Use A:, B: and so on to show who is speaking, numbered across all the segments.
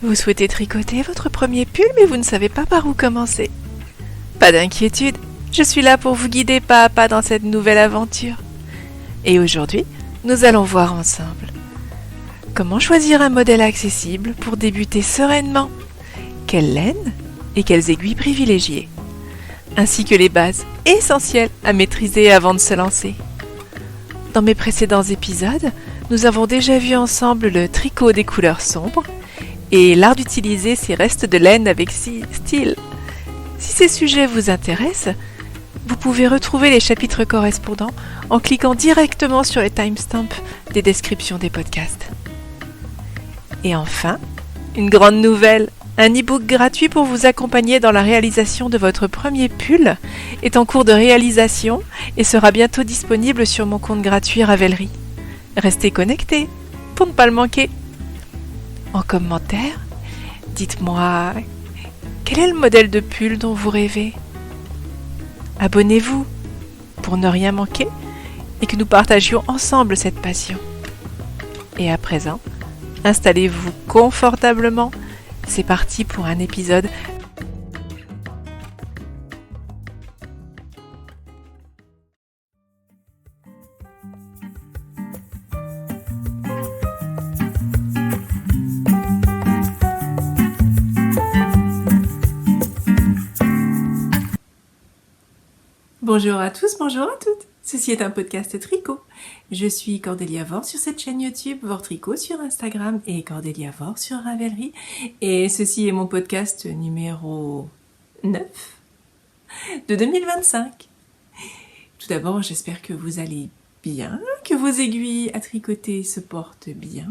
A: Vous souhaitez tricoter votre premier pull, mais vous ne savez pas par où commencer. Pas d'inquiétude, je suis là pour vous guider pas à pas dans cette nouvelle aventure. Et aujourd'hui, nous allons voir ensemble comment choisir un modèle accessible pour débuter sereinement, quelle laine et quelles aiguilles privilégier, ainsi que les bases essentielles à maîtriser avant de se lancer. Dans mes précédents épisodes, nous avons déjà vu ensemble le tricot des couleurs sombres et l'art d'utiliser ces restes de laine avec style. Si ces sujets vous intéressent, vous pouvez retrouver les chapitres correspondants en cliquant directement sur les timestamps des descriptions des podcasts. Et enfin, une grande nouvelle, un e-book gratuit pour vous accompagner dans la réalisation de votre premier pull est en cours de réalisation et sera bientôt disponible sur mon compte gratuit Ravelry. Restez connectés pour ne pas le manquer. En commentaire, dites-moi quel est le modèle de pull dont vous rêvez. Abonnez-vous pour ne rien manquer et que nous partagions ensemble cette passion. Et à présent, installez-vous confortablement. C'est parti pour un épisode. Bonjour à tous, bonjour à toutes. Ceci est un podcast tricot. Je suis Cordélia Vore sur cette chaîne YouTube, Vore Tricot sur Instagram et Cordélia Vore sur Ravelry. Et ceci est mon podcast numéro 9 de 2025. Tout d'abord, j'espère que vous allez bien, que vos aiguilles à tricoter se portent bien.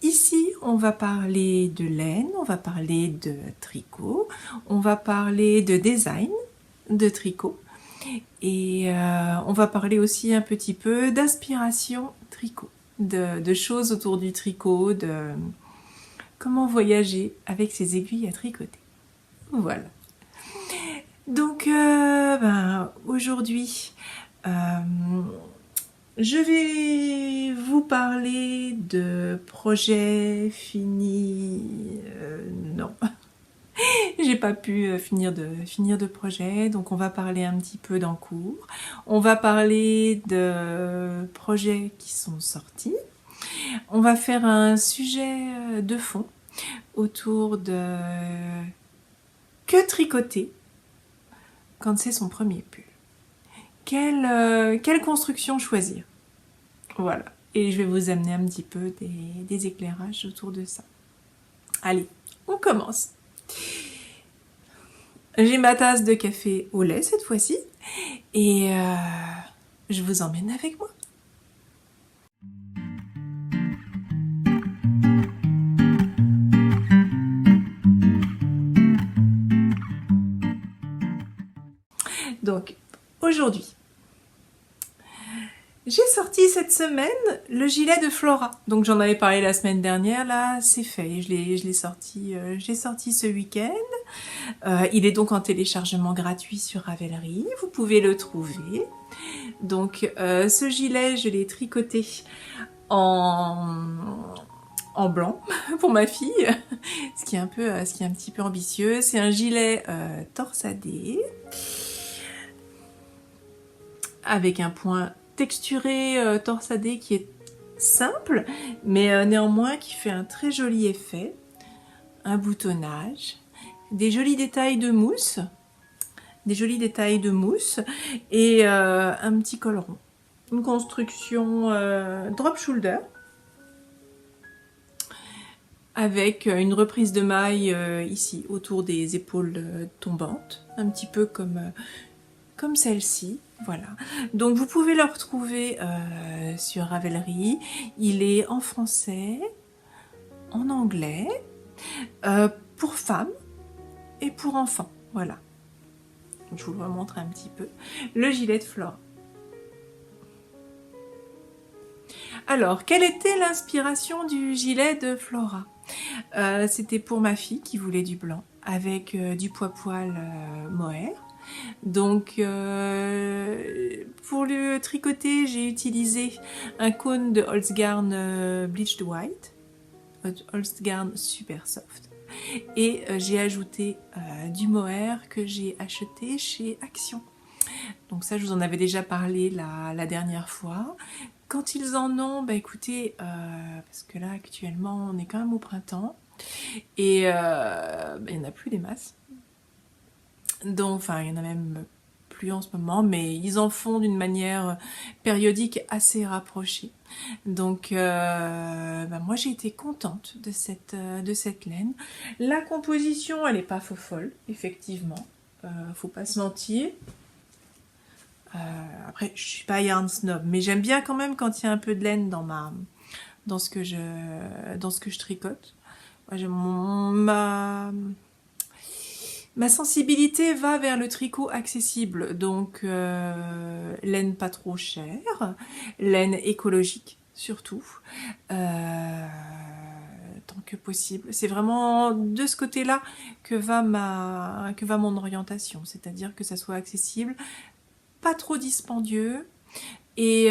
A: Ici, on va parler de laine, on va parler de tricot, on va parler de design de tricot. Et on va parler aussi un petit peu d'inspiration tricot, de choses autour du tricot, de comment voyager avec ses aiguilles à tricoter. Voilà. Donc aujourd'hui, je vais vous parler de projets finis. Non. J'ai pas pu finir de projet, donc on va parler un petit peu d'en cours. On va parler de projets qui sont sortis. On va faire un sujet de fond autour de que tricoter quand c'est son premier pull. Quelle construction choisir? Voilà. Et je vais vous amener un petit peu des éclairages autour de ça. Allez, on commence. J'ai ma tasse de café au lait cette fois-ci et je vous emmène avec moi. Donc aujourd'hui, j'ai sorti cette semaine le gilet de Flora. Donc j'en avais parlé la semaine dernière, là c'est fait, je l'ai sorti ce week-end. Il est donc en téléchargement gratuit sur Ravelry, vous pouvez le trouver. Donc ce gilet, je l'ai tricoté en blanc pour ma fille, ce qui est un petit peu ambitieux. C'est un gilet torsadé avec un point texturé torsadé qui est simple, mais néanmoins qui fait un très joli effet. Un boutonnage, des jolis détails de mousse, et un petit col rond. Une construction drop shoulder avec une reprise de maille ici autour des épaules tombantes, un petit peu comme celle-ci. Voilà, donc vous pouvez le retrouver sur Ravelry. Il est en français, en anglais, pour femmes et pour enfants. Voilà, je vous le remontre un petit peu. Le gilet de Flora. Alors, quelle était l'inspiration du gilet de Flora? C'était pour ma fille qui voulait du blanc avec du poil mohair. Donc pour le tricoter, j'ai utilisé un cône de Holzgarn Bleached White,
B: Holstgarn Super Soft. Et j'ai ajouté du mohair que j'ai acheté chez Action. Donc ça, je vous en avais déjà parlé la dernière fois. Quand ils en ont, bah écoutez, parce que là actuellement on est quand même au printemps, et bah, il n'y en a plus des masses. Donc, enfin, il y en a même plus en ce moment, mais ils en font d'une manière périodique assez rapprochée. Donc, bah, moi j'ai été contente de cette laine. La composition, elle n'est pas folle, effectivement. Faut pas se mentir. Après, je suis pas yarn snob, mais j'aime bien quand même quand il y a un peu de laine dans ce que je tricote. Moi, ma sensibilité va vers le tricot accessible, donc laine pas trop chère, laine écologique surtout, tant que possible. C'est vraiment de ce côté-là que va mon orientation, c'est-à-dire que ça soit accessible, pas trop dispendieux, et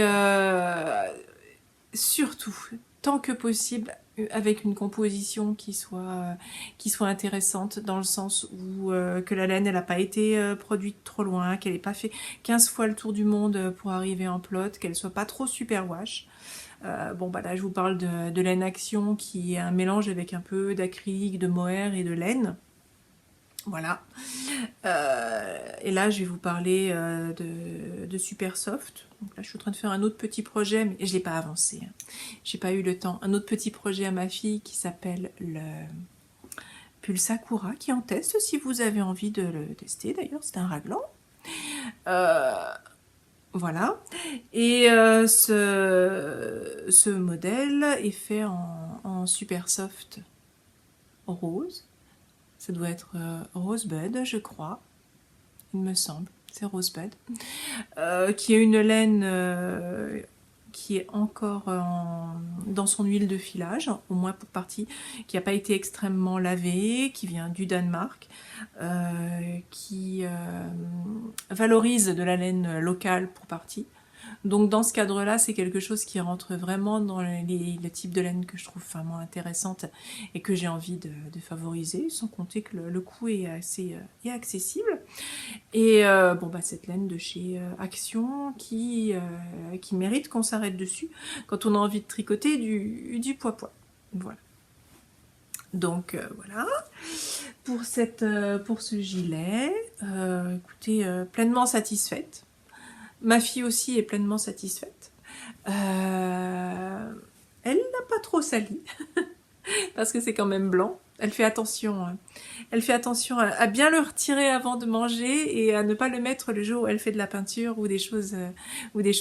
B: surtout, tant que possible, avec une composition qui soit intéressante, dans le sens où que la laine elle n'a pas été produite trop loin, qu'elle n'ait pas fait 15 fois le tour du monde pour arriver en plot, qu'elle soit pas trop superwash. Bon bah là je vous parle de laine Action, qui est un mélange avec un peu d'acrylique, de mohair et de laine. Voilà. Et là, je vais vous parler de Super Soft. Donc là, je suis en train de faire un autre petit projet, mais je l'ai pas avancé. Hein. J'ai pas eu le temps. Un autre petit projet à ma fille qui s'appelle le pull Sakura, qui est en test si vous avez envie de le tester. D'ailleurs, c'est un raglan. Voilà. Et ce modèle est fait en Super Soft rose. Ça doit être Rosebud, je crois. Il me semble. C'est Rosebud. Qui est une laine qui est encore dans son huile de filage, au moins pour partie, qui n'a pas été extrêmement lavée, qui vient du Danemark, qui valorise de la laine locale pour partie. Donc dans ce cadre-là, c'est quelque chose qui rentre vraiment dans les types de laine que je trouve vraiment intéressantes et que j'ai envie de favoriser, sans compter que le coût est assez accessible. Et bon bah cette laine de chez Action qui mérite qu'on s'arrête dessus quand on a envie de tricoter du pois-pois. Voilà. Donc voilà pour ce gilet. Écoutez, pleinement satisfaite. Ma fille aussi est pleinement satisfaite. Elle n'a pas trop sali parce que c'est quand même blanc. Elle fait attention à bien le retirer avant de manger et à ne pas le mettre le jour où elle fait de la peinture ou des choses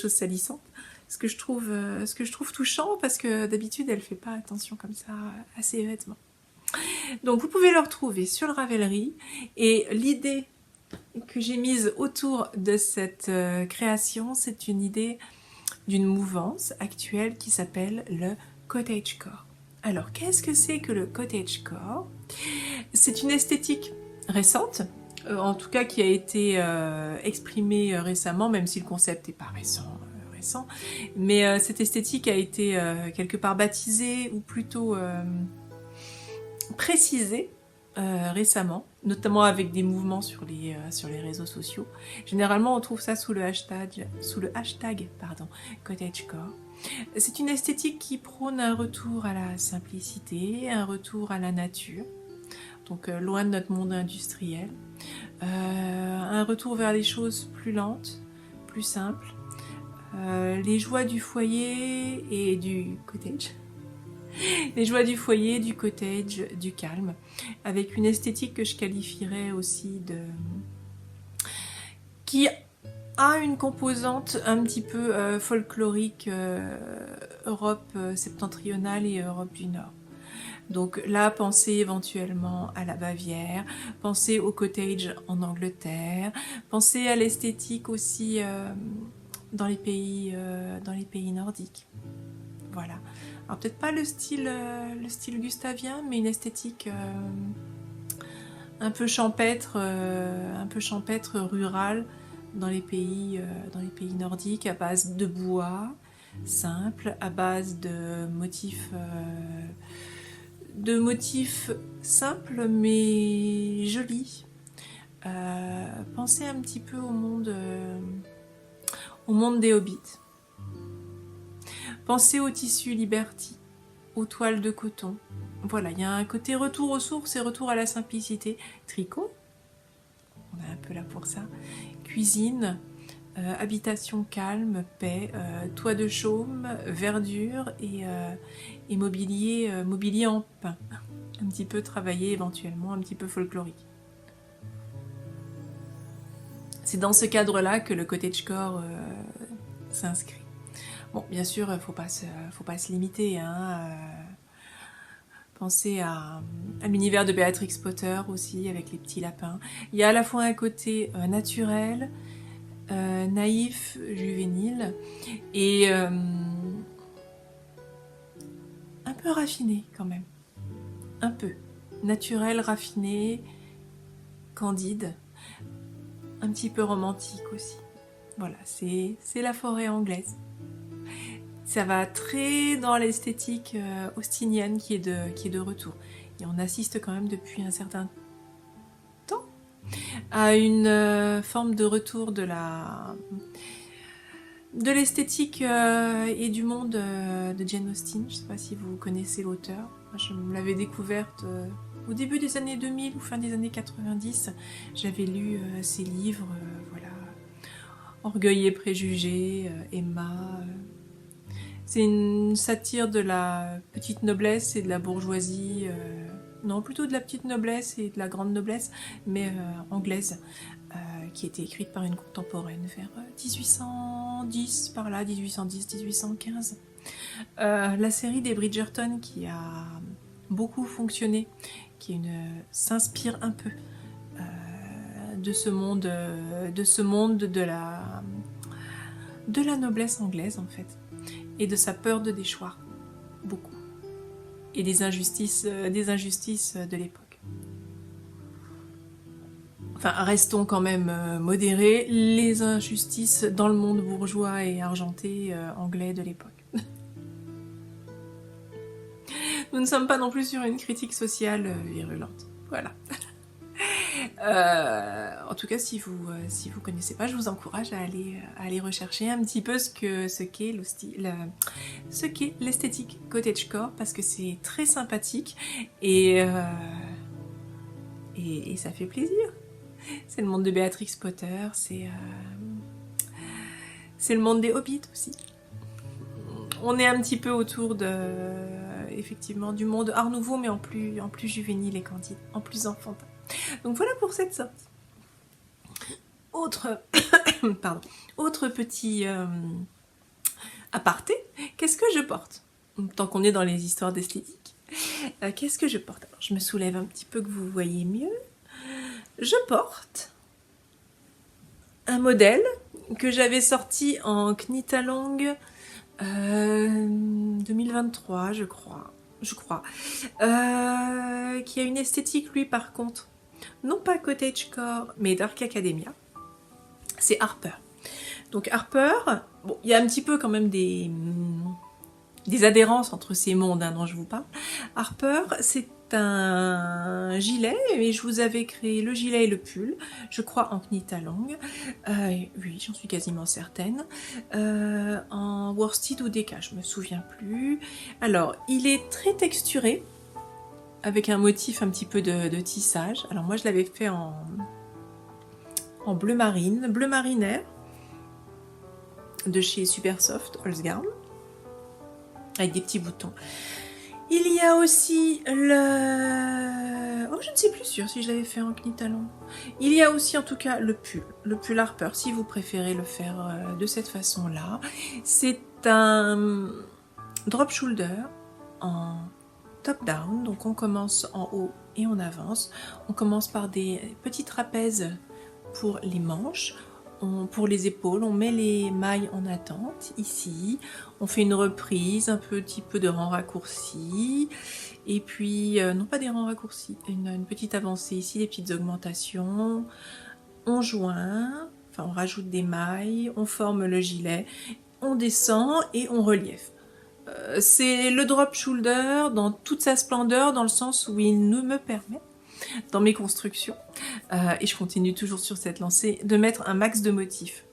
B: salissantes. Ce que je trouve touchant, parce que d'habitude elle fait pas attention comme ça à ses vêtements. Donc vous pouvez le retrouver sur le Ravelry, et l'idée que j'ai mise autour de cette création, c'est une idée d'une mouvance actuelle qui s'appelle le cottagecore. Alors, qu'est-ce que c'est que le cottagecore? C'est une esthétique récente, en tout cas qui a été exprimée récemment, même si le concept n'est pas récent, mais cette esthétique a été quelque part baptisée, ou plutôt précisée récemment, notamment avec des mouvements sur les réseaux sociaux. Généralement, on trouve ça sous le hashtag cottagecore. C'est une esthétique qui prône un retour à la simplicité, un retour à la nature, donc loin de notre monde industriel, un retour vers les choses plus lentes, plus simples, les joies du foyer et du cottage. Les joies du foyer, du cottage, du calme, avec une esthétique que je qualifierais aussi qui a une composante un petit peu folklorique, Europe septentrionale et Europe du Nord. Donc là, pensez éventuellement à la Bavière, pensez au cottage en Angleterre, pensez à l'esthétique aussi dans les pays nordiques. Voilà. Alors peut-être pas le style gustavien, mais une esthétique un peu champêtre rurale dans les pays nordiques, à base de bois simple, à base de motifs de motifs simples mais jolis. Pensez un petit peu au monde des hobbits. Pensez au tissu Liberty, aux toiles de coton. Voilà, il y a un côté retour aux sources et retour à la simplicité. Tricot, on est un peu là pour ça. Cuisine, habitation calme, paix, toit de chaume, verdure et mobilier en pin. Un petit peu travaillé éventuellement, un petit peu folklorique. C'est dans ce cadre-là que le cottagecore s'inscrit. Bon, bien sûr, faut pas se limiter, hein. Pensez à l'univers de Béatrix Potter aussi, avec les petits lapins. Il y a à la fois un côté naturel, naïf, juvénile, et un peu raffiné quand même. Un peu. Naturel, raffiné, candide, un petit peu romantique aussi. Voilà, c'est la forêt anglaise. Ça va très dans l'esthétique austinienne qui est de retour. Et on assiste quand même depuis un certain temps à une forme de retour de l'esthétique et du monde de Jane Austen. Je ne sais pas si vous connaissez l'auteur. Je l'avais découverte au début des années 2000 ou fin des années 90. J'avais lu ses livres, voilà, Orgueil et préjugés, Emma. C'est une satire de la petite noblesse et de la bourgeoisie, non, plutôt de la petite noblesse et de la grande noblesse, mais anglaise, qui a été écrite par une contemporaine vers 1810, par là, 1810-1815. La série des Bridgerton qui a beaucoup fonctionné, qui s'inspire un peu de ce monde de la noblesse anglaise en fait. Et de sa peur de déchoir, beaucoup. Et des injustices de l'époque. Enfin, restons quand même modérés, les injustices dans le monde bourgeois et argenté anglais de l'époque. Nous ne sommes pas non plus sur une critique sociale virulente. Voilà. En tout cas, si vous connaissez pas, je vous encourage à aller rechercher un petit peu ce qu'est l'esthétique cottagecore, parce que c'est très sympathique et ça fait plaisir. C'est le monde de Béatrix Potter, c'est le monde des hobbits aussi. On est un petit peu autour effectivement du monde Art Nouveau, mais en plus juvénile et candide, en plus enfantin. Donc voilà pour cette sortie. Autre petit aparté, qu'est-ce que je porte? Tant qu'on est dans les histoires d'esthétique, qu'est-ce que je porte? Alors, je me soulève un petit peu que vous voyez mieux. Je porte un modèle que j'avais sorti en Knitalong 2023, je crois, qui a une esthétique, lui, par contre, non pas cottagecore, mais Dark Academia. C'est Harper. Donc Harper, bon, il y a un petit peu quand même des adhérences entre ces mondes dont je vous parle. Harper, c'est un gilet, et je vous avais créé le gilet et le pull, je crois en Knitalong, oui, j'en suis quasiment certaine, en worsted ou déca, je me souviens plus. Alors, il est très texturé, avec un motif un petit peu de tissage. Alors moi, je l'avais fait en bleu marinaire, de chez Supersoft Holzgarn, avec des petits boutons. Il y a aussi le... Oh, je ne sais plus sûr si je l'avais fait en Knitalong. Il y a aussi en tout cas le pull Harper, si vous préférez le faire de cette façon-là. C'est un drop shoulder en top-down, donc on commence en haut et on avance. On commence par des petits trapèzes pour les manches. Pour les épaules, on met les mailles en attente, ici, on fait une reprise, un petit peu de rang raccourci, et puis, non pas des rangs raccourcis, une petite avancée ici, des petites augmentations, on joint, enfin on rajoute des mailles, on forme le gilet, on descend et on relief. C'est le drop shoulder dans toute sa splendeur, dans le sens où il nous me permet, dans mes constructions, et je continue toujours sur cette lancée, de mettre un max de motifs.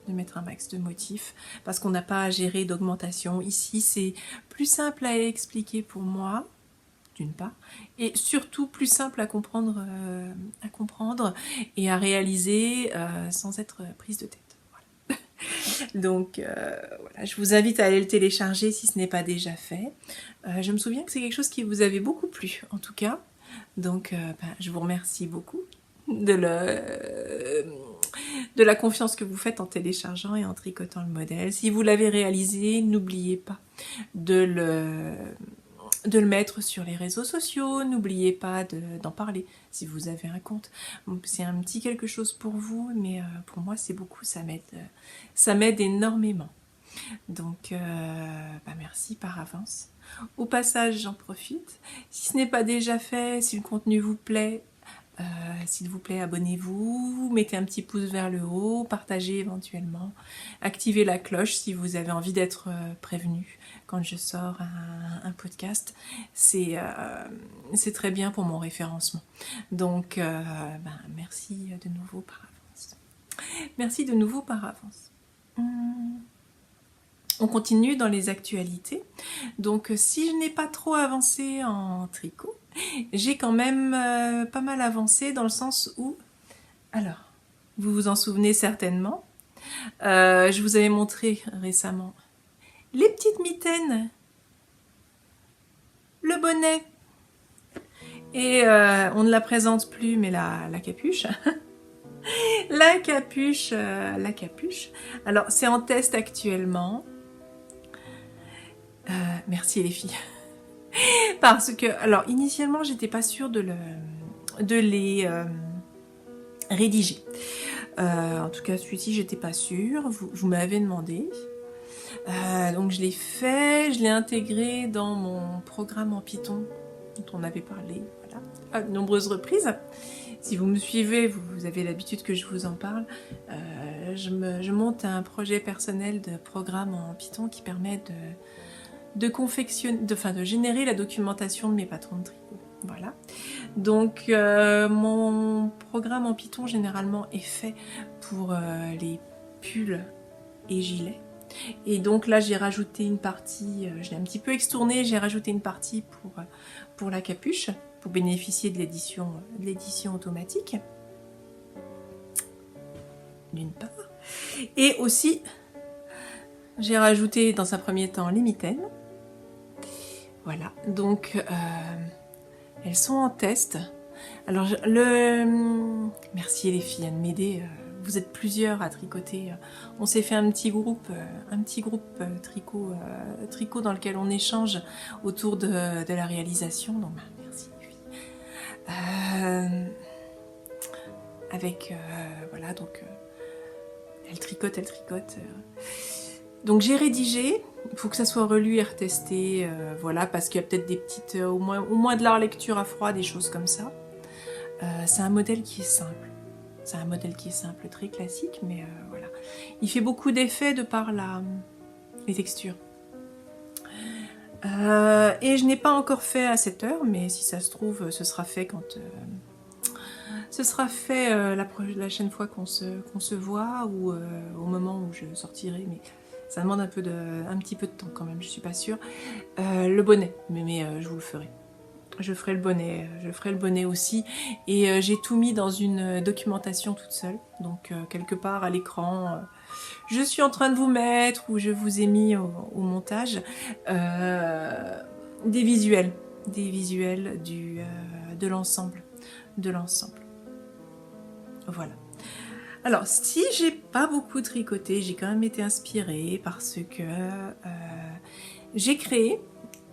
B: Parce qu'on n'a pas à gérer d'augmentation. Ici, c'est plus simple à expliquer pour moi, d'une part, et surtout plus simple à comprendre et à réaliser sans être prise de tête. Donc voilà, je vous invite à aller le télécharger si ce n'est pas déjà fait. Je me souviens que c'est quelque chose qui vous avait beaucoup plu, en tout cas. Donc je vous remercie beaucoup de la confiance que vous faites en téléchargeant et en tricotant le modèle. Si vous l'avez réalisé, n'oubliez pas de le mettre sur les réseaux sociaux, n'oubliez pas d'en parler si vous avez un compte. C'est un petit quelque chose pour vous, mais pour moi c'est beaucoup, ça m'aide énormément. Donc merci par avance. Au passage, j'en profite. Si ce n'est pas déjà fait, si le contenu vous plaît, s'il vous plaît, abonnez-vous, mettez un petit pouce vers le haut, partagez éventuellement, activez la cloche si vous avez envie d'être prévenu quand je sors un podcast. C'est très bien pour mon référencement. Donc, merci de nouveau par avance. Merci de nouveau par avance. On continue dans les actualités. Donc, si je n'ai pas trop avancé en tricot, j'ai quand même pas mal avancé dans le sens où... Alors, vous vous en souvenez certainement. Je vous avais montré récemment les petites mitaines, le bonnet, et on ne la présente plus, mais la capuche. La capuche. Alors, c'est en test actuellement. Merci les filles. Parce que, alors, initialement, j'étais pas sûre de les rédiger. En tout cas, celui-ci, j'étais pas sûre. Vous m'avez demandé. Donc, je l'ai fait. Je l'ai intégré dans mon programme en Python, dont on avait parlé, voilà, à de nombreuses reprises. Si vous me suivez, vous avez l'habitude que je vous en parle. Je monte un projet personnel de programme en Python qui permet de générer la documentation de mes patrons de tricot. Voilà. Donc mon programme en Python généralement est fait pour les pulls et gilets. Et donc là j'ai rajouté une partie, je l'ai un petit peu extourné, j'ai rajouté une partie pour la capuche, pour bénéficier de l'édition automatique. D'une part. Et aussi j'ai rajouté dans un premier temps les mitaines. Voilà, donc elles sont en test. Alors merci les filles de m'aider. Vous êtes plusieurs à tricoter. On s'est fait un petit groupe tricot dans lequel on échange autour de la réalisation. Donc merci les filles. Voilà, donc elle tricote. Donc j'ai rédigé, il faut que ça soit relu et retesté, voilà, parce qu'il y a peut-être des petites, au moins de la lecture à froid, des choses comme ça. C'est un modèle qui est simple. Très classique, mais voilà. Il fait beaucoup d'effets de par les textures. Et je n'ai pas encore fait à cette heure, mais si ça se trouve, ce sera fait quand... Ce sera fait la prochaine fois qu'on se voit, ou au moment où je sortirai, mais... Ça demande un petit peu de temps quand même, je suis pas sûre. Le bonnet, mais je vous le ferai. Je ferai le bonnet aussi. Et j'ai tout mis dans une documentation toute seule. Donc quelque part à l'écran, je suis en train de vous mettre, ou je vous ai mis au montage, des visuels de l'ensemble. Voilà. Alors, si j'ai pas beaucoup tricoté, j'ai quand même été inspirée parce que j'ai créé,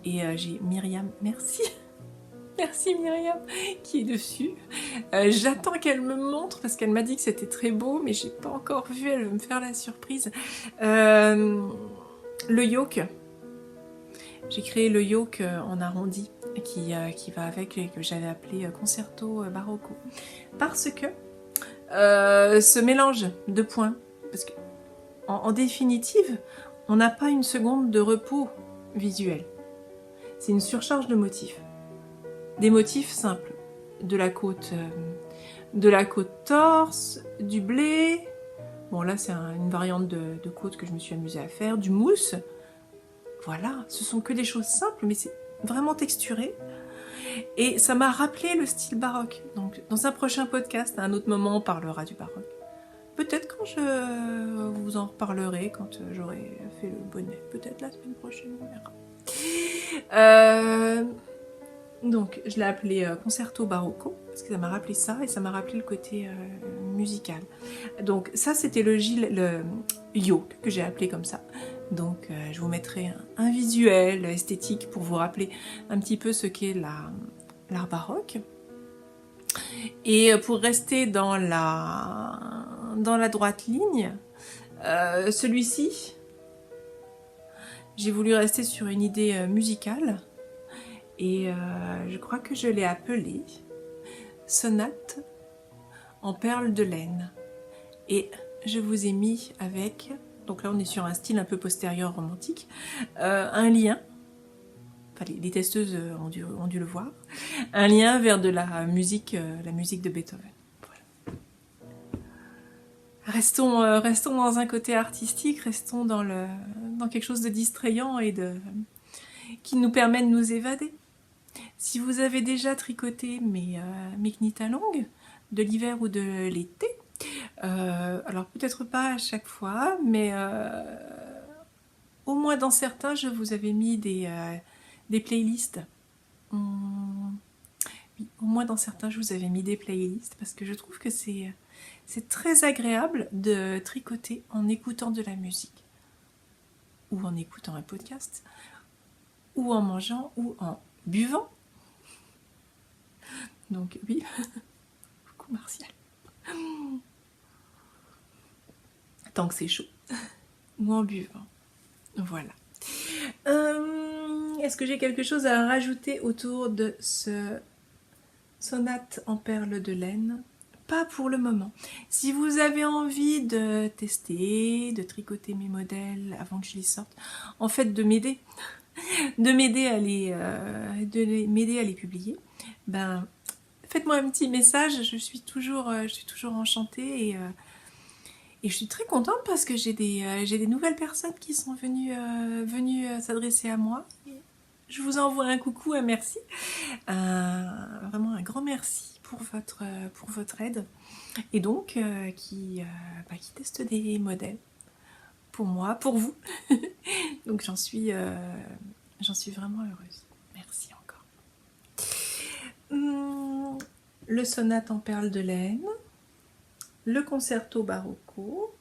B: et j'ai Myriam, merci Myriam, qui est dessus. J'attends qu'elle me montre parce qu'elle m'a dit que c'était très beau, mais j'ai pas encore vu, elle veut me faire la surprise. Le yoke. J'ai créé le yoke en arrondi qui va avec, et que j'avais appelé Concerto Barocco. Parce que ce mélange de points, parce que en définitive, on n'a pas une seconde de repos visuel. C'est une surcharge de motifs. Des motifs simples. De la côte torse, du blé. Bon là c'est une variante de côte que je me suis amusée à faire. Du mousse. Voilà, ce sont que des choses simples, mais c'est vraiment texturé. Et ça m'a rappelé le style baroque. Donc dans un prochain podcast, à un autre moment, on parlera du baroque. Peut-être quand je vous en reparlerai, quand j'aurai fait le bonnet. Peut-être la semaine prochaine, on verra. Donc je l'ai appelé Concerto Barocco, parce que ça m'a rappelé ça, et ça m'a rappelé le côté musical. Donc ça c'était le yoke, que j'ai appelé comme ça. Donc je vous mettrai un visuel esthétique pour vous rappeler un petit peu ce qu'est l'art baroque. Et pour rester dans la droite ligne, celui-ci, j'ai voulu rester sur une idée musicale. Et je crois que je l'ai appelé Sonate en perles de laine. Et je vous ai mis avec, donc là on est sur un style un peu postérieur romantique, un lien, enfin les testeuses ont dû le voir, un lien vers de la musique de Beethoven. Voilà. Restons dans un côté artistique, restons dans quelque chose de distrayant et qui nous permet de nous évader. Si vous avez déjà tricoté mes knitalongs de l'hiver ou de l'été, alors peut-être pas à chaque fois, mais au moins dans certains, je vous avais mis des playlists. Oui, au moins dans certains, je vous avais mis des playlists parce que je trouve que c'est très agréable de tricoter en écoutant de la musique ou en écoutant un podcast ou en mangeant ou en buvant. Donc oui, coucou Martial. Tant que c'est chaud. Ou en buvant. Voilà. Est-ce que j'ai quelque chose à rajouter autour de ce sonate en perles de laine? Pas pour le moment. Si vous avez envie de tester, de tricoter mes modèles avant que je les sorte, en fait de m'aider à les publier, ben faites-moi un petit message, je suis toujours enchantée et je suis très contente parce que j'ai des nouvelles personnes qui sont venues s'adresser à moi. Je vous envoie un coucou, un merci, vraiment un grand merci pour votre aide et donc qui testent des modèles pour moi, pour vous. Donc j'en suis vraiment heureuse. Merci encore. Le sonate en perles de laine, le concerto barocco.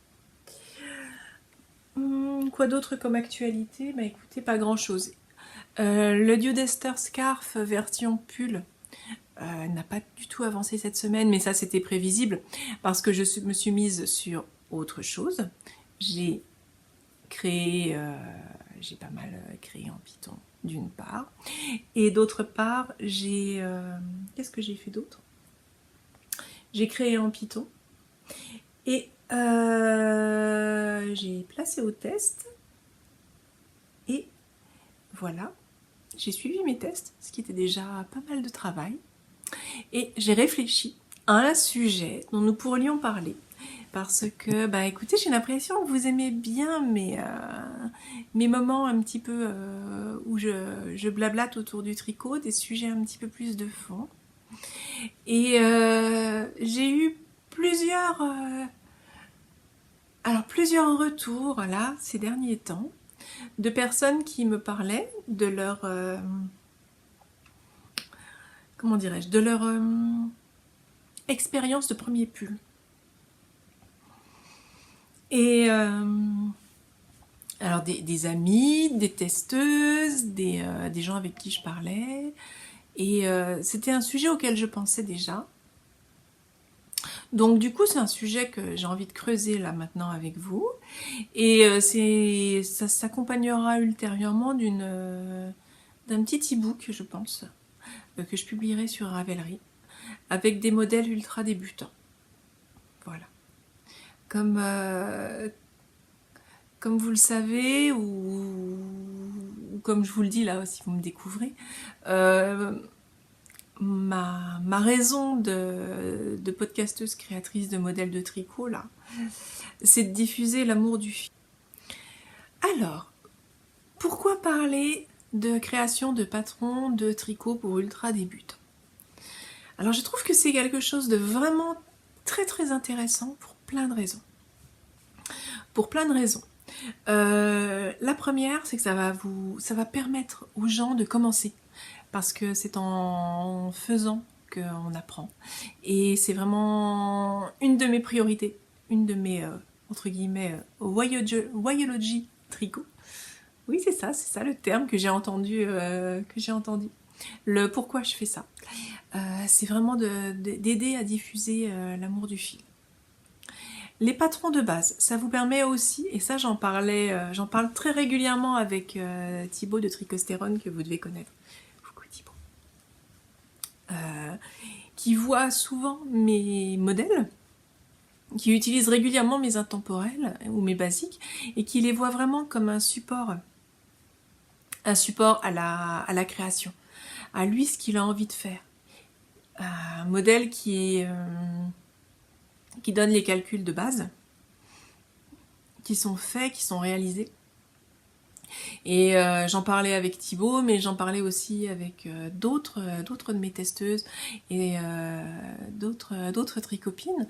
B: Quoi d'autre comme actualité? Bah écoutez, pas grand chose. Le Diodester Scarf version pull n'a pas du tout avancé cette semaine, mais ça c'était prévisible parce que je me suis mise sur autre chose. J'ai pas mal créé en Python d'une part, et d'autre part qu'est-ce que j'ai fait d'autre? J'ai créé en Python et j'ai placé au test et voilà, j'ai suivi mes tests, ce qui était déjà pas mal de travail, et j'ai réfléchi à un sujet dont nous pourrions parler. Parce que, bah écoutez, j'ai l'impression que vous aimez bien mes moments un petit peu où je blablate autour du tricot, des sujets un petit peu plus de fond. Et j'ai eu plusieurs retours là, ces derniers temps, de personnes qui me parlaient de leur comment dirais-je, de leur expérience de premier pull. Et alors des amis, des testeuses, des gens avec qui je parlais, et c'était un sujet auquel je pensais déjà. Donc du coup c'est un sujet que j'ai envie de creuser là maintenant avec vous, et ça s'accompagnera ultérieurement d'un petit e-book, je pense, que je publierai sur Ravelry, avec des modèles ultra débutants. Voilà. Comme vous le savez, ou comme je vous le dis là, si vous me découvrez, ma raison de podcasteuse créatrice de modèles de tricot, là, c'est de diffuser l'amour du fil. Alors, pourquoi parler de création de patrons de tricot pour ultra débutants? Alors, je trouve que c'est quelque chose de vraiment très très intéressant pour plein de raisons. Pour plein de raisons. La première, c'est que ça va permettre aux gens de commencer. Parce que c'est en faisant qu'on apprend. Et c'est vraiment une de mes priorités, une de mes, entre guillemets, whyology tricot. Oui, c'est ça le terme que j'ai entendu. Le pourquoi je fais ça. C'est vraiment d'aider à diffuser l'amour du fil. Les patrons de base, ça vous permet aussi, et ça j'en parle très régulièrement avec Thibaut de Tricostérone que vous devez connaître. Qui voit souvent mes modèles, qui utilise régulièrement mes intemporels ou mes basiques, et qui les voit vraiment comme un support à la création, à lui ce qu'il a envie de faire. Un modèle qui donne les calculs de base, qui sont faits, qui sont réalisés. Et j'en parlais avec Thibaut, mais j'en parlais aussi avec d'autres de mes testeuses et d'autres tricopines.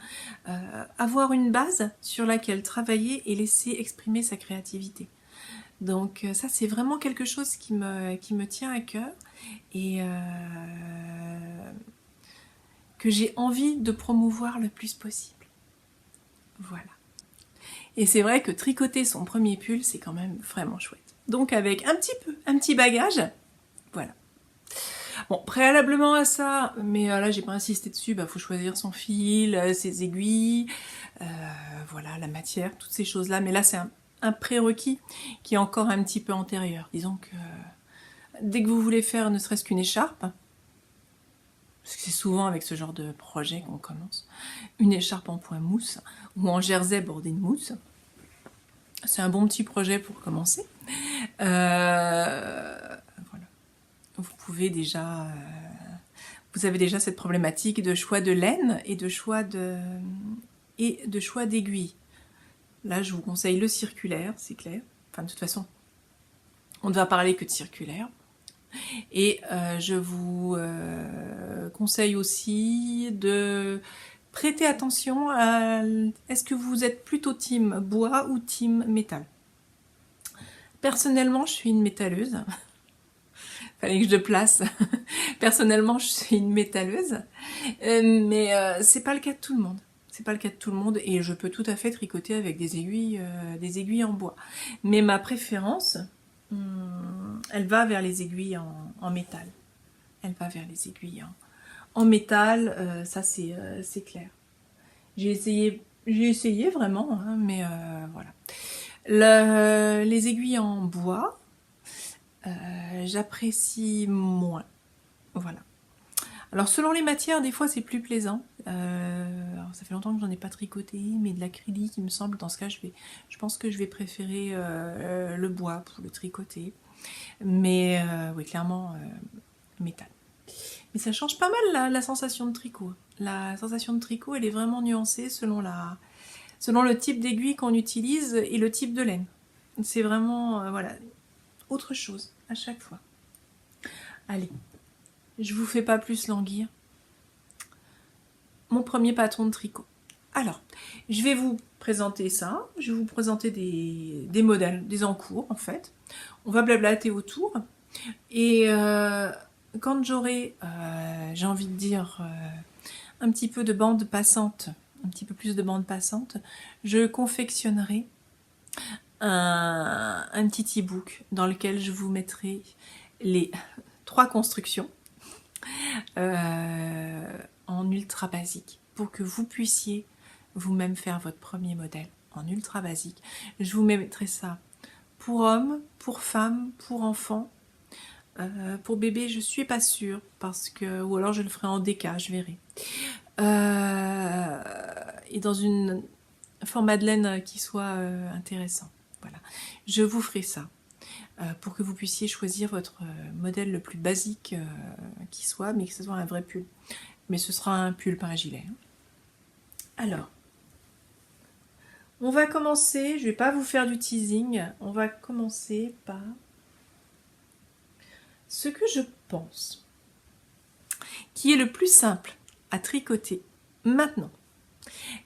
B: Avoir une base sur laquelle travailler et laisser exprimer sa créativité. Donc ça, c'est vraiment quelque chose qui me tient à cœur et que j'ai envie de promouvoir le plus possible. Voilà. Et c'est vrai que tricoter son premier pull, c'est quand même vraiment chouette. Donc avec un petit bagage, voilà. Bon, préalablement à ça, mais là j'ai pas insisté dessus, faut choisir son fil, ses aiguilles, voilà, la matière, toutes ces choses-là. Mais là c'est un prérequis qui est encore un petit peu antérieur. Disons que dès que vous voulez faire ne serait-ce qu'une écharpe, parce que c'est souvent avec ce genre de projet qu'on commence, une écharpe en point mousse ou en jersey bordé de mousse, c'est un bon petit projet pour commencer. Voilà. Vous pouvez déjà... vous avez déjà cette problématique de choix de laine et de choix d'aiguille. Là, je vous conseille le circulaire, c'est clair. Enfin, de toute façon, on ne va parler que de circulaire. Et je vous conseille aussi de prêter attention à... Est-ce que vous êtes plutôt team bois ou team métal? Personnellement, je suis une métalleuse. Fallait que je le place. Personnellement, je suis une métalleuse. Mais c'est pas le cas de tout le monde. C'est pas le cas de tout le monde et je peux tout à fait tricoter avec des aiguilles en bois. Mais ma préférence, elle va vers les aiguilles en métal. Elle va vers les aiguilles en métal, ça c'est clair. J'ai essayé vraiment, hein, mais voilà. Les aiguilles en bois, j'apprécie moins. Voilà. Alors selon les matières, des fois c'est plus plaisant. Alors, ça fait longtemps que j'en ai pas tricoté, mais de l'acrylique, il me semble, dans ce cas, je pense que je vais préférer le bois pour le tricoter. Mais oui, clairement, métal. Mais ça change pas mal la sensation de tricot. La sensation de tricot, elle est vraiment nuancée selon le type d'aiguille qu'on utilise et le type de laine. C'est vraiment, voilà, autre chose à chaque fois. Allez, je vous fais pas plus languir. Mon premier patron de tricot. Alors, je vais vous présenter ça. Je vais vous présenter des modèles, des encours en fait. On va blablater autour. Et quand j'aurai, j'ai envie de dire, un petit peu de bande passante, un petit peu plus de bande passante, je confectionnerai un petit e-book dans lequel je vous mettrai les 3 constructions en ultra basique pour que vous puissiez vous-même faire votre premier modèle en ultra basique. Je vous mettrai ça pour hommes, pour femmes, pour enfants. Pour bébé, je suis pas sûre, parce que, ou alors je le ferai en DK, je verrai. Et dans un format de laine qui soit intéressant. Voilà, je vous ferai ça pour que vous puissiez choisir votre modèle le plus basique qui soit, mais que ce soit un vrai pull. Mais ce sera un pull, pas un gilet. Alors, on va commencer, je ne vais pas vous faire du teasing, on va commencer par ce que je pense qui est le plus simple à tricoter maintenant.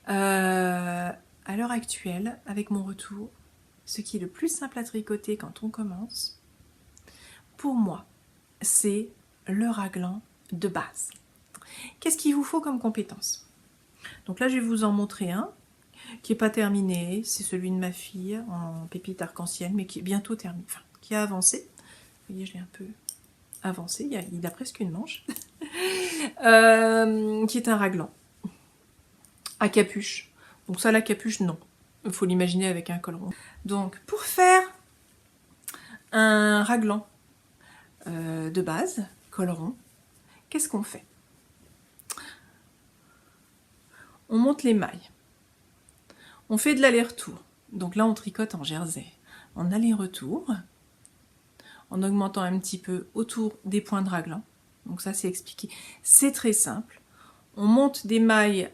B: À l'heure actuelle, avec mon retour, ce qui est le plus simple à tricoter quand on commence, pour moi, c'est le raglan de base. Qu'est-ce qu'il vous faut comme compétence? Donc là, je vais vous en montrer un qui n'est pas terminé, c'est celui de ma fille en pépite arc-en-ciel, mais qui est bientôt terminé, enfin, qui a avancé. Vous voyez, je l'ai un peu avancé, il a presque une manche. Qui est un raglan à capuche. Donc ça, la capuche, non. Il faut l'imaginer avec un col rond. Donc, pour faire un raglan de base, col rond, qu'est-ce qu'on fait? On monte les mailles. On fait de l'aller-retour. Donc là, on tricote en jersey. En aller-retour, en augmentant un petit peu autour des points de raglan. Donc ça, c'est expliqué. C'est très simple. On monte des mailles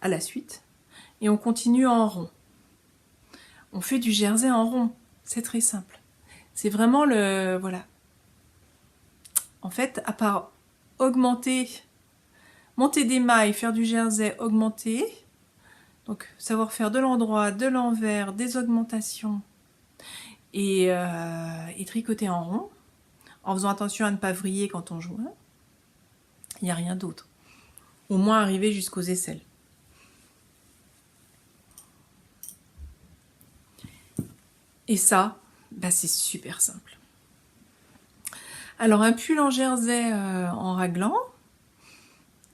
B: à la suite et on continue en rond. On fait du jersey en rond. C'est très simple. C'est vraiment le... Voilà. En fait, à part augmenter, monter des mailles, faire du jersey, augmenter, donc savoir faire de l'endroit, de l'envers, des augmentations et tricoter en rond, en faisant attention à ne pas vriller quand on joue. Il n'y a rien d'autre. Au moins arriver jusqu'aux aisselles. Et ça, bah c'est super simple. Alors un pull en jersey en raglan,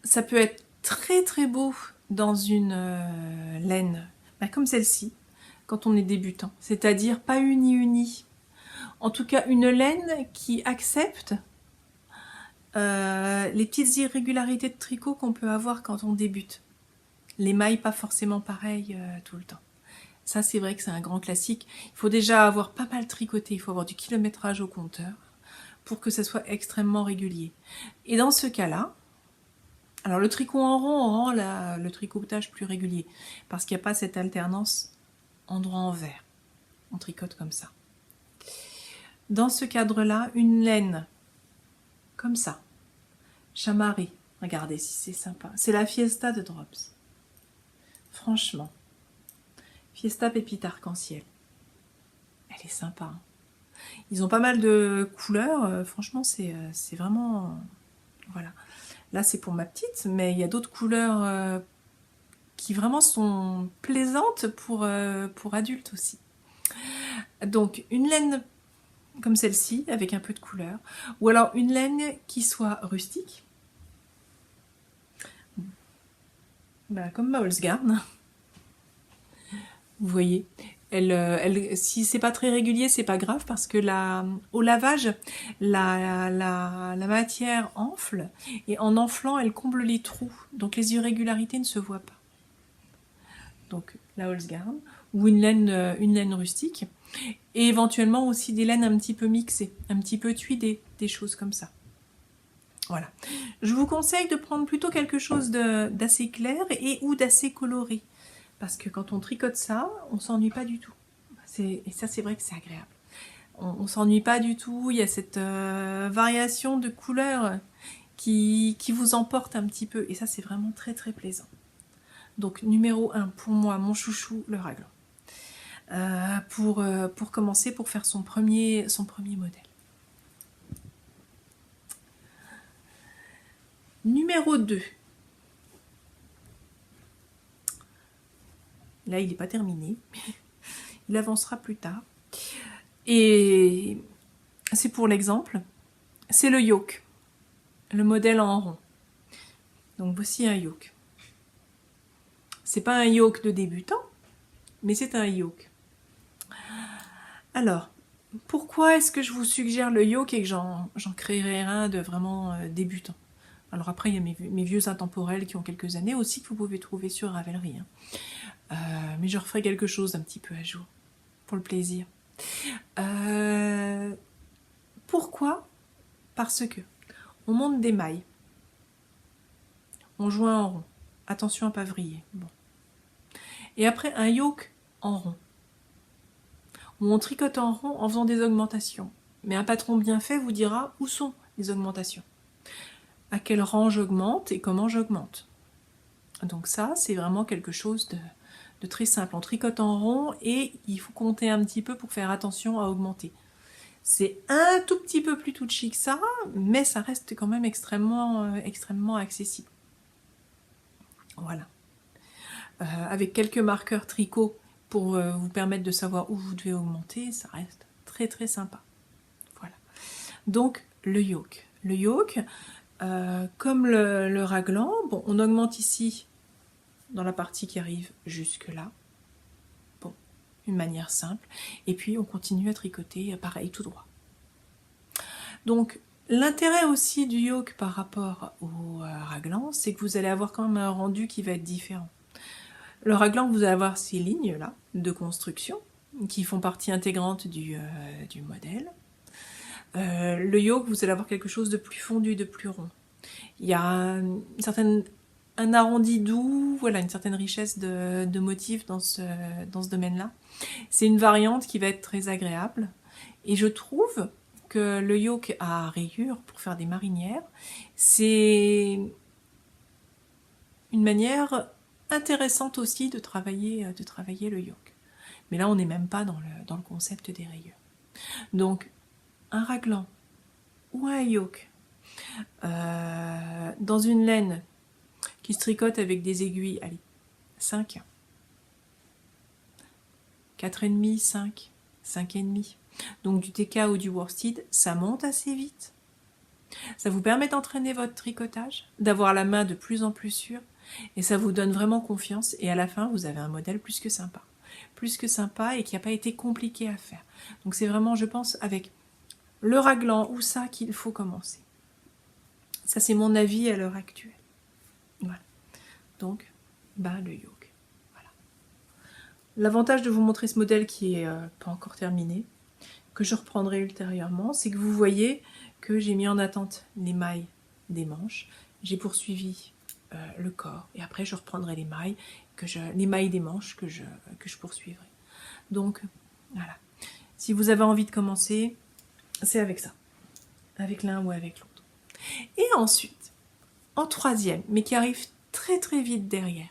B: ça peut être très très beau dans une laine comme celle-ci, quand on est débutant. C'est-à-dire pas uni. En tout cas, une laine qui accepte les petites irrégularités de tricot qu'on peut avoir quand on débute. Les mailles pas forcément pareilles tout le temps. Ça, c'est vrai que c'est un grand classique. Il faut déjà avoir pas mal tricoté, il faut avoir du kilométrage au compteur pour que ça soit extrêmement régulier. Et dans ce cas-là, alors le tricot en rond rend le tricotage plus régulier parce qu'il n'y a pas cette alternance endroit-envers. On tricote comme ça. Dans ce cadre-là, une laine comme ça, chamarrée. Regardez si c'est sympa. C'est la Fiesta de Drops. Franchement. Fiesta pépite arc-en-ciel. Elle est sympa. Hein. Ils ont pas mal de couleurs. Franchement, c'est vraiment... Voilà. Là, c'est pour ma petite, mais il y a d'autres couleurs qui vraiment sont plaisantes pour adultes aussi. Donc, une laine comme celle-ci, avec un peu de couleur. Ou alors, une laine qui soit rustique. Comme ma Holzgarn. Vous voyez, si c'est pas très régulier, c'est pas grave parce que au lavage, la matière enfle et en enflant, elle comble les trous. Donc les irrégularités ne se voient pas. Donc la Holzgarn ou une laine rustique et éventuellement aussi des laines un petit peu mixées, un petit peu tuidées, des choses comme ça. Voilà. Je vous conseille de prendre plutôt quelque chose d'assez clair ou d'assez coloré. Parce que quand on tricote ça, on ne s'ennuie pas du tout. Et ça, c'est vrai que c'est agréable. On ne s'ennuie pas du tout. Il y a cette variation de couleurs qui vous emporte un petit peu. Et ça, c'est vraiment très, très plaisant. Donc, numéro 1, pour moi, mon chouchou, le raglan. Pour commencer, pour faire son premier modèle. Numéro 2. Là, il n'est pas terminé. Il avancera plus tard. Et c'est pour l'exemple. C'est le yoke. Le modèle en rond. Donc, voici un yoke. C'est pas un yoke de débutant, mais c'est un yoke. Alors, pourquoi est-ce que je vous suggère le yoke et que j'en créerai un de vraiment débutant? Alors après, il y a mes vieux intemporels qui ont quelques années aussi que vous pouvez trouver sur Ravelry. Hein. Mais je referai quelque chose d'un petit peu à jour pour le plaisir. Pourquoi? Parce que on monte des mailles, on joint en rond. Attention à pas vriller. Bon. Et après un yoke en rond. On tricote en rond en faisant des augmentations. Mais un patron bien fait vous dira où sont les augmentations. À quel rang j'augmente et comment j'augmente. Donc ça, c'est vraiment quelque chose de très simple. On tricote en rond et il faut compter un petit peu pour faire attention à augmenter. C'est un tout petit peu plus touchy que ça, mais ça reste quand même extrêmement accessible. Voilà. Avec quelques marqueurs tricot pour vous permettre de savoir où vous devez augmenter, ça reste très très sympa. Voilà. Donc le yoke. Le yoke, comme le raglan, bon, on augmente ici dans la partie qui arrive jusque là. Bon, une manière simple. Et puis on continue à tricoter pareil tout droit. Donc l'intérêt aussi du yoke par rapport au raglan, c'est que vous allez avoir quand même un rendu qui va être différent. Le raglan, vous allez avoir ces lignes là de construction qui font partie intégrante du modèle. Le yoke, vous allez avoir quelque chose de plus fondu, de plus rond. Il y a un arrondi doux, voilà, une certaine richesse de motifs dans ce domaine-là. C'est une variante qui va être très agréable. Et je trouve que le yoke à rayures pour faire des marinières, c'est une manière intéressante aussi de travailler le yoke. Mais là, on n'est même pas dans le concept des rayures. Donc, un raglan ou un yoke dans une laine qui se tricote avec des aiguilles, allez, 5, 4,5, 5, 5,5. Donc du TK ou du worsted, ça monte assez vite. Ça vous permet d'entraîner votre tricotage, d'avoir la main de plus en plus sûre, et ça vous donne vraiment confiance. Et à la fin, vous avez un modèle plus que sympa et qui n'a pas été compliqué à faire. Donc c'est vraiment, je pense, avec le raglan ou ça qu'il faut commencer. Ça, c'est mon avis à l'heure actuelle. Voilà. Donc, le yoke. Voilà. L'avantage de vous montrer ce modèle qui est pas encore terminé, que je reprendrai ultérieurement, c'est que vous voyez que j'ai mis en attente les mailles des manches, j'ai poursuivi le corps, et après je reprendrai les mailles des manches que je poursuivrai. Donc, voilà. Si vous avez envie de commencer, c'est avec ça. Avec l'un ou avec l'autre. Et ensuite, en troisième, mais qui arrive très très vite derrière,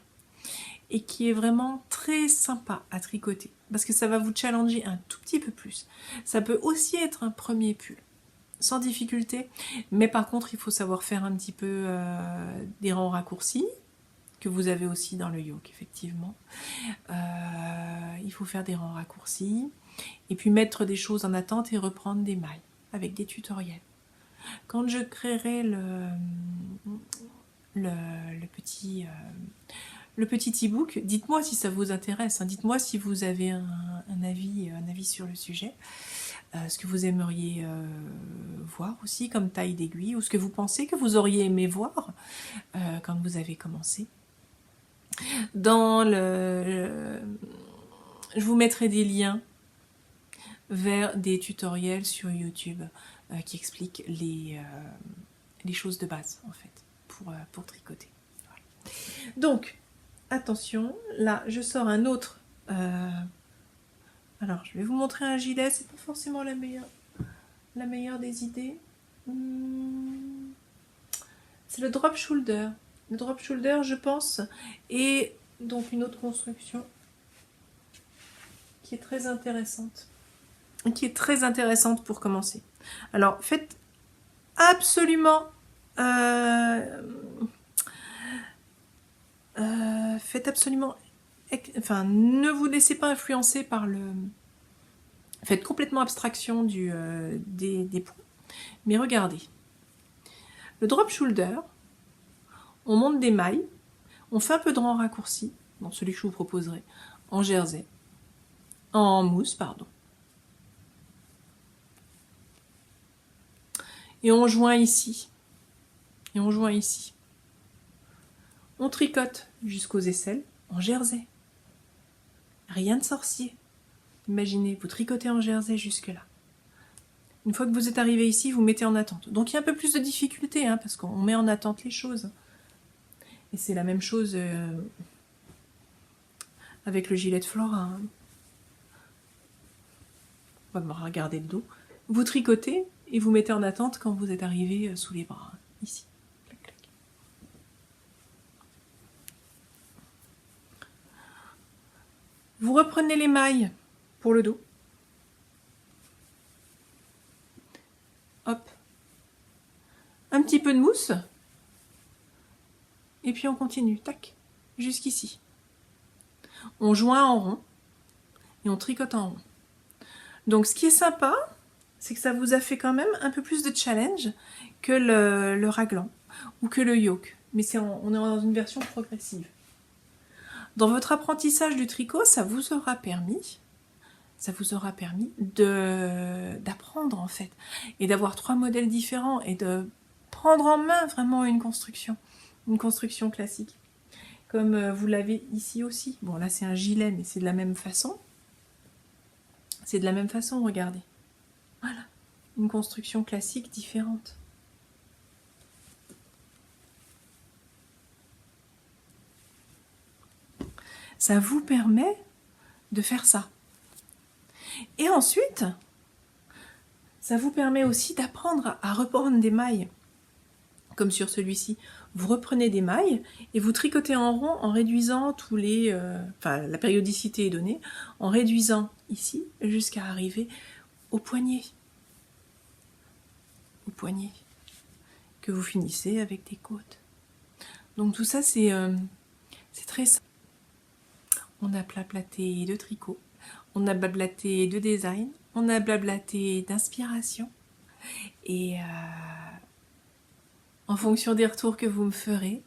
B: et qui est vraiment très sympa à tricoter, parce que ça va vous challenger un tout petit peu plus. Ça peut aussi être un premier pull, sans difficulté, mais par contre, il faut savoir faire un petit peu des rangs raccourcis, que vous avez aussi dans le yoke, effectivement. Il faut faire des rangs raccourcis, et puis mettre des choses en attente et reprendre des mailles, avec des tutoriels. Quand je créerai le petit e-book, dites-moi si ça vous intéresse, hein. Dites-moi si vous avez un avis sur le sujet, ce que vous aimeriez voir aussi comme taille d'aiguille, ou ce que vous pensez que vous auriez aimé voir quand vous avez commencé. Je vous mettrai des liens vers des tutoriels sur YouTube qui expliquent les choses de base, en fait, pour tricoter. Voilà. Donc, attention, là, je sors un autre. Alors, je vais vous montrer un gilet, c'est pas forcément la meilleure des idées. C'est le drop shoulder. Le drop shoulder, je pense, est donc une autre construction qui est très intéressante. Pour commencer. Alors, faites absolument ne vous laissez pas influencer par faites complètement abstraction des points. Mais regardez, le drop shoulder, on monte des mailles, on fait un peu de rang raccourci, dans celui que je vous proposerai, en jersey, en mousse, pardon. Et on joint ici. On tricote jusqu'aux aisselles en jersey. Rien de sorcier. Imaginez, vous tricotez en jersey jusque-là. Une fois que vous êtes arrivé ici, vous mettez en attente. Donc il y a un peu plus de difficulté, hein, parce qu'on met en attente les choses. Et c'est la même chose avec le gilet de Flora. Hein. On va me regarder le dos. Vous tricotez et vous mettez en attente quand vous êtes arrivé sous les bras. Ici. Clac, clac. Vous reprenez les mailles pour le dos. Hop. Un petit peu de mousse. Et puis on continue. Tac. Jusqu'ici. On joint en rond. Et on tricote en rond. Donc ce qui est sympa, c'est que ça vous a fait quand même un peu plus de challenge que le raglan ou que le yoke. Mais on est dans une version progressive. Dans votre apprentissage du tricot, ça vous aura permis d'apprendre en fait, et d'avoir 3 modèles différents, et de prendre en main vraiment une construction classique. Comme vous l'avez ici aussi. Bon là c'est un gilet, mais c'est de la même façon. C'est de la même façon, regardez. Voilà, une construction classique différente. Ça vous permet de faire ça. Et ensuite, ça vous permet aussi d'apprendre à reprendre des mailles. Comme sur celui-ci, vous reprenez des mailles et vous tricotez en rond en réduisant tous les... la périodicité est donnée, en réduisant ici jusqu'à arriver au poignet. Au poignet. Que vous finissez avec des côtes. Donc tout ça, c'est très simple. On a blablaté de tricot, on a blablaté de design, on a blablaté d'inspiration. Et en fonction des retours que vous me ferez,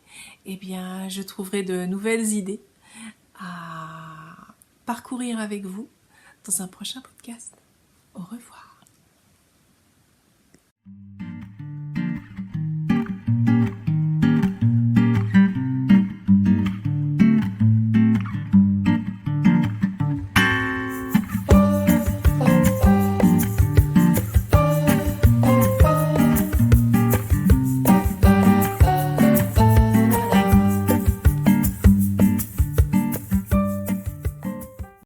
B: eh bien, je trouverai de nouvelles idées à parcourir avec vous dans un prochain podcast. Au revoir.